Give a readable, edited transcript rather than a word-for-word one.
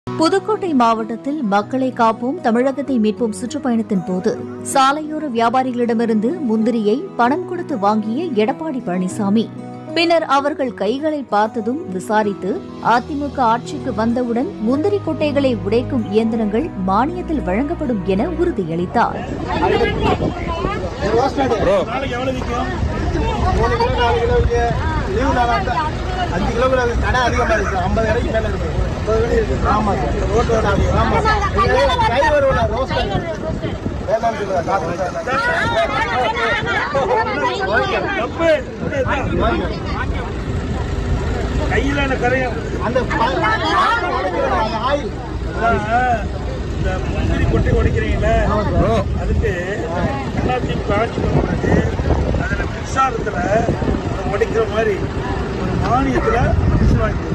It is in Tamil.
புதுக்கோட்டை மாவட்டத்தில் மக்களை காப்போம் தமிழகத்தை மீட்போம் சுற்றுப்பயணத்தின் போது சாலையோர வியாபாரிகளிடமிருந்து முந்திரியை பணம் கொடுத்து வாங்கிய எடப்பாடி பழனிசாமி பின்னர் அவர்கள் கைகளை பார்த்ததும் விசாரித்து அதிமுக ஆட்சிக்கு வந்தவுடன் முந்திரி கொட்டைகளை உடைக்கும் இயந்திரங்கள் மானியத்தில் வழங்கப்படும் என உறுதியளித்தார். கையில கரையும் அந்த முந்திரி கொட்டை உடைக்கிறீங்களே அதுக்கு அதிமுக ஆட்சி பண்ணுறது அதில் மின்சாரத்தில் உடைக்கிற மாதிரி ஒரு மானியத்தில் வாங்கி